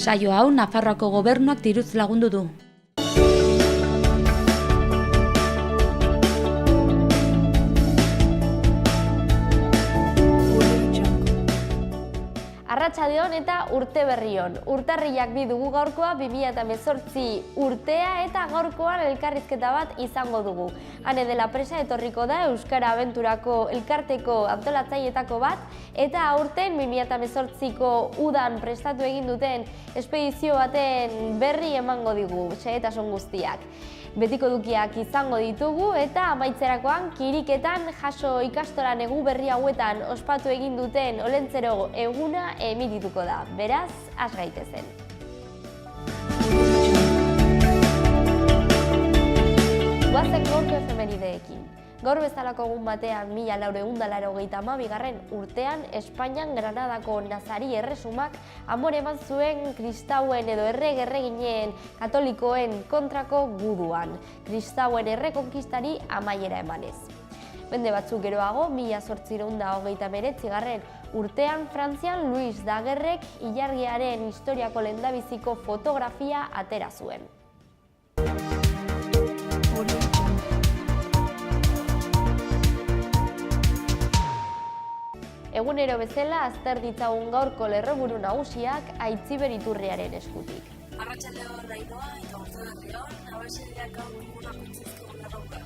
Saio hau Nafarroako gobernuak diruz lagundu du. Arratsaldeon eta urte berrion. Urtarrilak bi dugu gaurkoa 2018 urtea eta gaurkoan elkarrizketa bat izango dugu. Ane dela presa etorriko da Euskara Abenturako elkarteko antolatzaileetako bat eta aurten 2018ko udan prestatu egin duten espedizio baten berri emango digu, xehetasun guztiak. Betiko dukiak izango ditugu eta amaitzerakoan kiriketan jaso ikastolan egu berri hauetan ospatu egin duten Olentzero eguna emitituko da. Beraz, has gaitezen. Guazen gaurko efemerideekin. Gaur bezalako egun batean 1482. Urtean Espainian Granadako Nazari erresumak amore eman zuen kristauen edo erreginen katolikoen kontrako guduan. Kristauen errekonkistari amaiera emanez. Mende batzuk geroago, 1829. Urtean Frantzian Louis Daguerrek ilargiaren historiako lehendabiziko fotografia atera zuen. Egunero bezala azter ditzagun gaurko lerroburu nagusiak Aitziber Iturriaren eskutik. Arratsaldeon Ainhoa eta urteberrion, nabaseriak gaur dugunak utzizko lerrobak.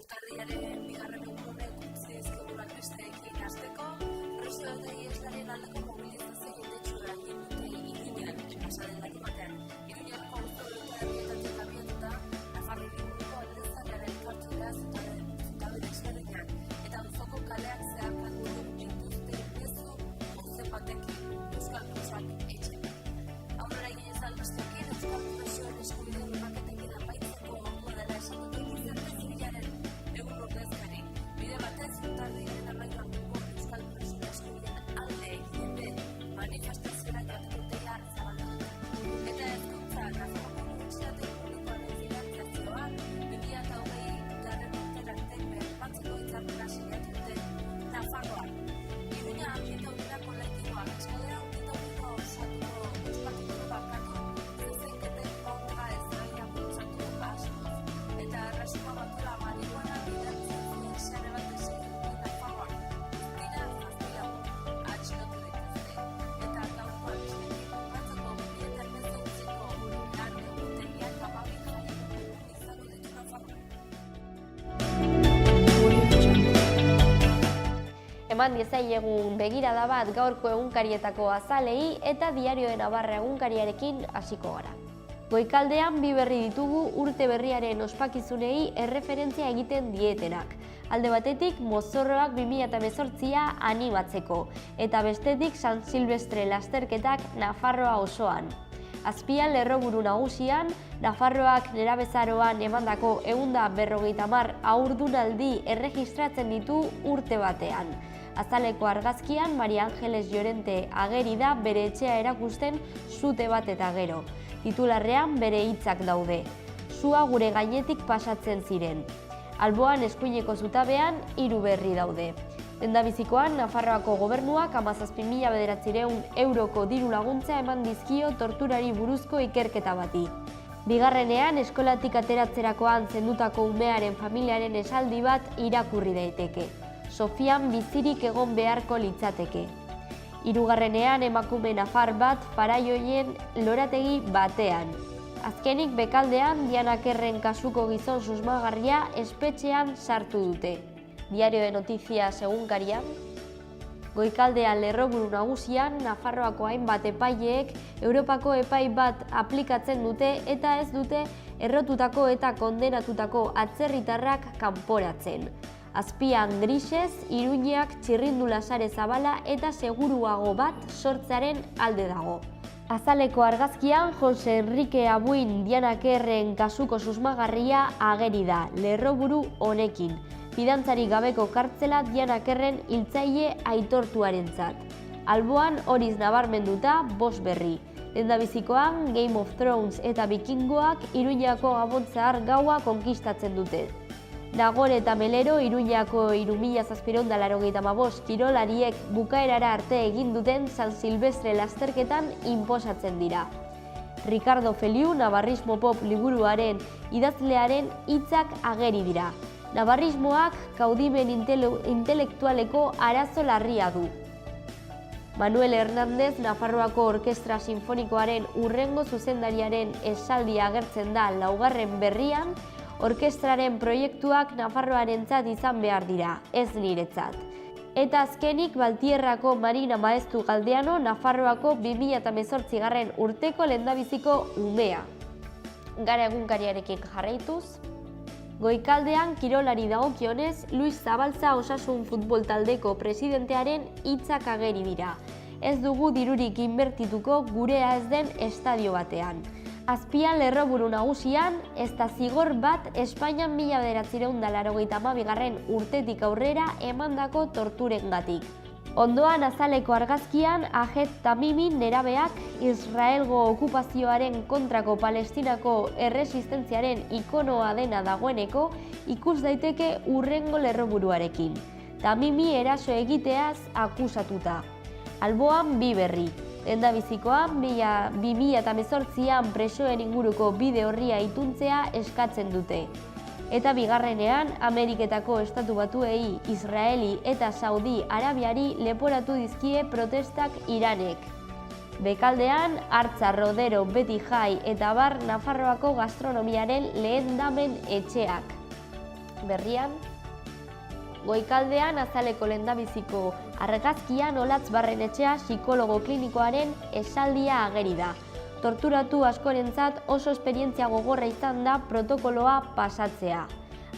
Urtarriaren bigarren egunek utzizko albisteekin hasteko, preso eta iheslarien aldeko mobilizazio jendetsua egin dute Iruñan, pasaren larunbatean. Iruñako auzo herrietatik abiatuta, Nafarro hiriburuko aldezarrearen elkartzera zutabe desberdinak eta auzoko kaleak zeharkatu dituzte mezu jose batekin euskal presoak etxen. Aurrera egin ez albisteekin euskal presoen eskubideen urraketekin amaitzeko ordua dela esan dute gizarte zibilaren egun ordezkari. Bide batez, urtarriaren amairuan dugu euskal presoen eskubideen alde egiten den manifestazioa jateko zabaldatu. Eta hezkuntza Nafarroko Unibertsitate Publikoaren finantzazioa 2020 garren urtera arte bermatzeko hitzarmena sinatu dute Nafarroan. Iruña Anbita Unida kolektiboak eskadera Unida osatuko ospatuko bakatu zezenketen kontra ezraia bultzatu asmoz. Eta erresuma batura marihuana bidaltzen zuen sare bat desegin Nafarroan. Dira zazpilagun atxilotu dituzte. Eta gaurko albistekin bukatzeko 2018ko lan egutegiak 12 jaiegun izango ditu Nafarroan. Eman diezaiegun begirada bat gaurko egunkarietako azalei eta Diario de Navarra egunkariarekin hasiko gara. Goikaldean bi berri ditugu urte berriaren ospakizunei erreferentzia egiten dietenak. Alde batetik mozorroak 2018a animatzeko eta bestetik San Silvestre lasterketak Nafarroa osoan. Azpian lerroburu nagusian, Nafarroak nerabezaroan emandako 150 haurdunaldi erregistratzen ditu urte batean. Azaleko argazkian Maria Angeles Llorente ageri da bere etxea erakusten sute bat eta gero. Titularrean bere hitzak daude. Sua gure gainetik pasatzen ziren. Alboan eskuineko zutabean 3 berri daude. Lehendabizikoan, Nafarroako gobernuak 17.000 euroko diru laguntza eman dizkio torturari buruzko ikerketa bati. Bigarrenean, eskolatik ateratzerakoan zendutako umearen familiaren esaldi bat irakurri daiteke. Sofian bizirik egon beharko litzateke. Hirugarrenean, emakume nafar bat faraioien lorategi batean. Azkenik bekaldean, Dianakerren kasuko gizon susmagarria espetxean sartu dute. Diario de Noticias egunkarian. Goikaldean lerroburu nagusian, Nafarroako hainbat epaileek Europako epai bat aplikatzen dute eta ez dute errotutako eta kondenatutako atzerritarrak kanporatzen. Azpian grisez, Iruñak txirrindula sare zabala eta seguruago bat sortzearen alde dago. Azaleko argazkian, Jose Enrique Abuin Dianakerren kasuko susmagarria ageri da, lerroburu honekin. Fidantzari gabeko kartzela Dianakerren hiltzaile aitortuarentzat. Alboan horiz nabarmenduta 5 berri. Lehendabizikoan Game of Thrones eta Bikingoak Iruñako Gabon Zahar gaua konkistatzen dute. Nagore eta Melero Iruñako 3785 kirolariek bukaerara arte egin duten San Silvestre lasterketan inposatzen dira. Ricardo Feliu Navarrismo Pop liburuaren idazlearen hitzak ageri dira. Navarrismoak kaudimen intelektualeko arazo larria du. Manuel Hernández Nafarroako Orkestra Sinfonikoaren hurrengo zuzendariaren esaldia agertzen da laugarren berrian, orkestraren proiektuak Nafarroarentzat izan behar dira, ez niretzat. Eta azkenik Baltierrako Marina Maeztu Galdeano Nafarroako 2018 urteko lehendabiziko umea. Gara egunkariarekin jarraituz. Goikaldean kirolari dagokionez, Luis Zabalza Osasun futbol taldeko presidentearen hitzak ageri dira. Ez dugu dirurik inbertituko gurea ez den estadio batean. Azpian lerroburu nagusian, ez da zigor bat Espainian 1982 urtetik aurrera emandako torturengatik. Ondoan azaleko argazkian, Ahed Tamimi nerabeak Israelgo okupazioaren kontrako Palestinako erresistentziaren ikonoa dena dagoeneko ikus daiteke hurrengo lerroburuarekin. Tamimi eraso egiteaz akusatuta. Alboan bi berri. Lehendabizikoan 2018an presoen inguruko bide orria ituntzea eskatzen dute. Eta bigarrenean, Ameriketako Estatu Batuei, Israeli eta Saudi Arabiari leporatu dizkie protestak Iranek. Bekaldean, Artza, Rodero, Beti Jai eta Bar Nafarroako gastronomiaren lehen damen etxeak. Berrian, Goikaldean azaleko lehendabiziko argazkian Olatz Barrenetxea psikologo klinikoaren esaldia ageri da. Torturatu askorentzat oso esperientzia gogorra izan da protokoloa pasatzea.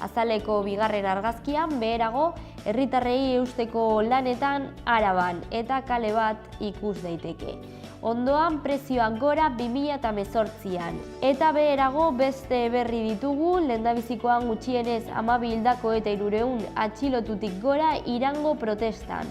Azaleko bigarren argazkian beherago herritarrei eusteko lanetan Araban eta kale bat ikus daiteke. Ondoan prezioak gora 2018an. Eta beherago beste berri ditugu, lehendabizikoan gutxienez 12 hildako eta 300 atxilotutik gora Irango protestan.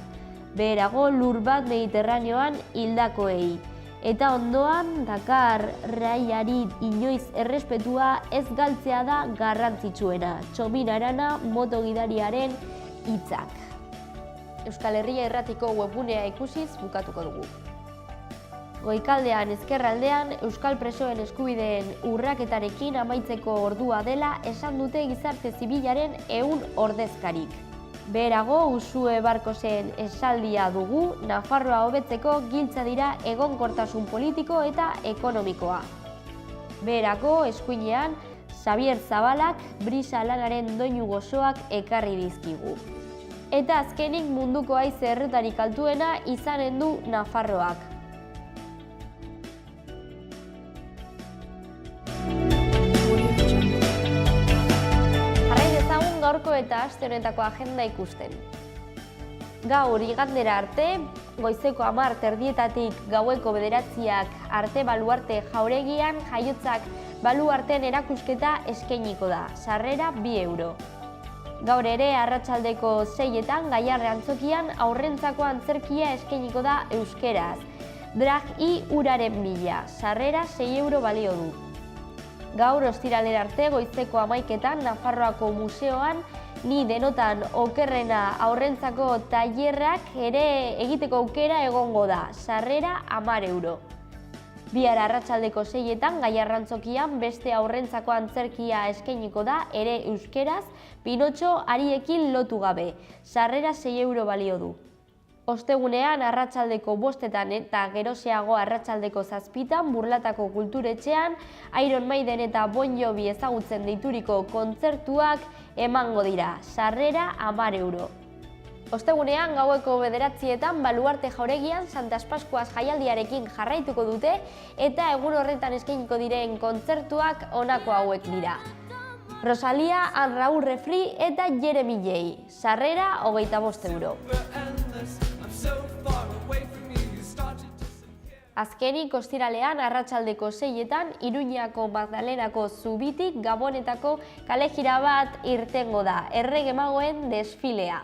Beherago lur bat Mediterraneoan hildakoei. Eta ondoan, Dakar raiari inoiz errespetua ez galtzea da garrantzitsuena. Txomin Arana motogidariaren hitzak. Euskal Herria Irratiko webgunea ikusiz bukatuko dugu. Goikaldean ezkerraldean Euskal presoen eskubideen urraketarekin amaitzeko ordua dela esan dute gizarte zibilaren 100 ordezkarik. Beherago, Usue Barkosen esaldia dugu, Nafarroa hobetzeko giltza dira egonkortasun politiko eta ekonomikoa. Beherako, eskuinean, Xabier Zabalak brisa lanaren doinu gozoak ekarri dizkigu. Eta azkenik munduko haize erretarik altuena izanen du Nafarroak. Gaurko eta aste honetako agenda ikusten. Gaur igandera arte, goizeko 10:00 gaueko 9:00 arte Baluarte jauregian jaiotzak baluarteen erakusketa eskainiko da, sarrera 2 euro. Gaur ere arratsaldeko 6etan Gaiarre antzokian aurrentzako antzerkia eskainiko da euskeraz. Drag i uraren bila, sarrera 6 euro balio du. Gaur ostiralera arte goizeko 11etan Nafarroako museoan ni denotan okerrena aurrentzako tailerrak ere egiteko aukera egongo da, sarrera 10 euro. Bihar arratsaldeko 6etan Gaiarrantzokian beste aurrentzako antzerkia eskainiko da ere euskeraz, Pinotxo ariekin lotu gabe, sarrera 6 euro balio du. Ostegunean arratsaldeko 5etan eta geroxeago arratsaldeko 7etan Burlatako kulturetxean Iron Maiden eta Bon Jovi ezagutzen deituriko kontzertuak emango dira, sarrera 10 euro. Ostegunean gaueko 9:00etan Baluarte jauregian Santas Pascuas jaialdiarekin jarraituko dute eta egun horretan eskainiko diren kontzertuak honako hauek dira. Rosalia, Raúl Refri eta Jeremy J. Sarrera 25 euro. Azkenik ostiralean arratsaldeko 6etan Iruñako Magdalenako Zubitik Gabonetako kalejira bat irtengo da, errege magoen desfilea.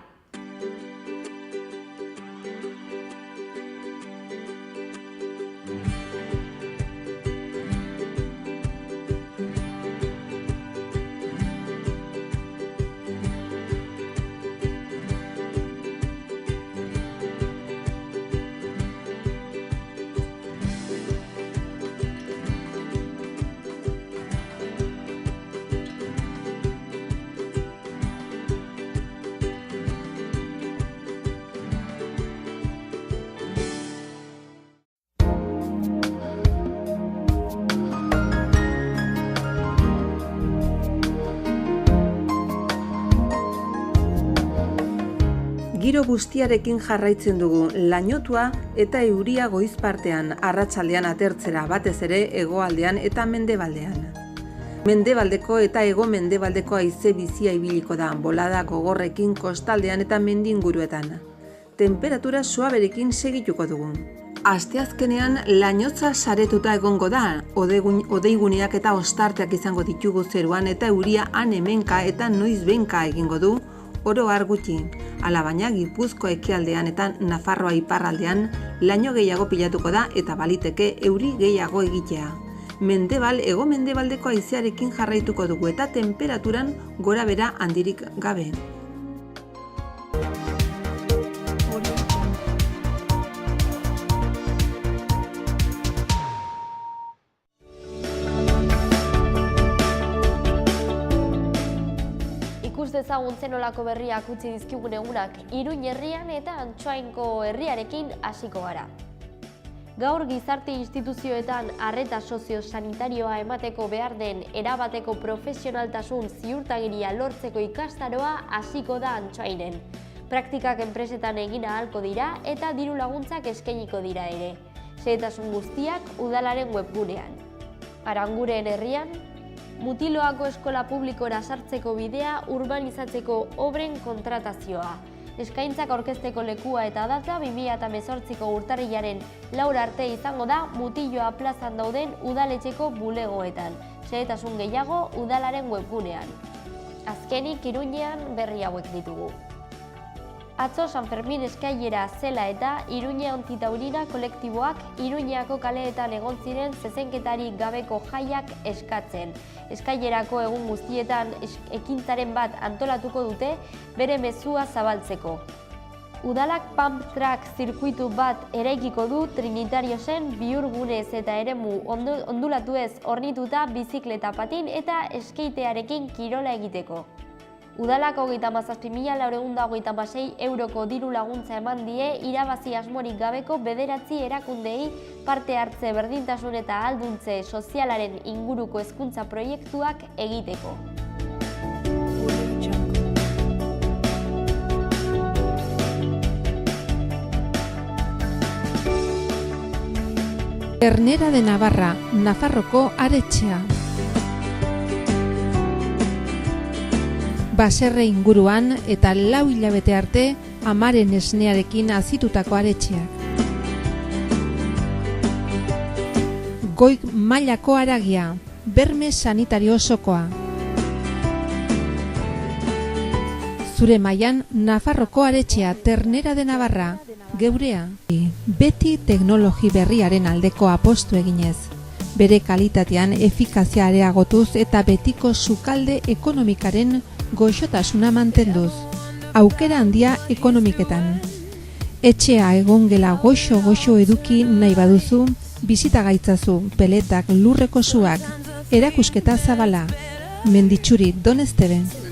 giro bustiarekin jarraitzen dugu, lainotua eta euria goiz partean, arratsaldean atertzera, batez ere hegoaldean eta mendebaldean. Mendebaldeko eta hego-mendebaldeko haize bizia ibiliko da, bolada gogorrekin kostaldean eta mendi inguruetan. Temperatura suaberekin segituko dugu. Asteazkenean lainotza saretuta egongo da, odeiguneak eta ostarteak izango ditugu zeruan eta euria han-hemenka eta noizbehinka egingo du, oro har gutxi. Alabaina Gipuzkoa ekialdean eta Nafarroa iparraldean laino gehiago pilatuko da eta baliteke euri gehiago egitea. Mendebal hego-mendebaldeko haizearekin jarraituko dugu eta temperaturan gorabehera handirik gabe. Ikus dezagun zenolako berriak utzi dizkigun egunak Iruin herrian eta Antsoaingo herriarekin hasiko gara. Gaur gizarte instituzioetan arreta soziosanitarioa emateko behar den erabateko profesionaltasun ziurtagiria lortzeko ikastaroa hasiko da Antsoainen. Praktikak enpresetan egin ahalko dira eta diru laguntzak eskainiko dira ere. Xehetasun guztiak udalaren webgunean. Aranguren herrian, Mutiloako eskola publikora sartzeko bidea urbanizatzeko obren kontratazioa. Eskaintzak aurkezteko lekua eta data 2018ko urtarrilaren 4 arte izango da Mutiloa plazan dauden udaletxeko bulegoetan. Xehetasun gehiago udalaren webgunean. Azkenik Iruinean berri hauek ditugu. Atzo San Fermin eskailera zela eta Iruña Ontitaurira kolektiboak Iruñako kaleetan egon ziren zezenketarik gabeko jaiak eskatzen. Eskailerako egun guztietan ekintzaren bat antolatuko dute bere mezua zabaltzeko. Udalak pump track zirkuitu bat eraikiko du Trinitariosen bihurgunez eta eremu ondulatuez hornituta bizikleta patin eta eskeitearekin kirola egiteko. Udalak 37.426 euroko diru laguntza eman die irabazi asmorik gabeko 9 erakundei parte hartze berdintasun eta ahalduntze sozialaren inguruko hezkuntza proiektuak egiteko. Ternera de Navarra, Nafarroko aretxea. Baserre inguruan eta 4 hilabete arte amaren esnearekin azitutako aretxeak. Goi mailako haragia, berme sanitario osokoa. Zure mailan Nafarroko aretxea Ternera de Navarra, geurea. Beti teknologi berriaren aldeko apostu eginez. Bere kalitatean efikazia areagotuz eta betiko sukalde ekonomikaren goxotasuna mantenduz, aukera handia ekonomiketan. Etxea egongela goxo eduki nahi baduzu, bizita gaitzazu, peletak, lurreko suak, erakusketa zabala, Menditxuri, Don Esteben.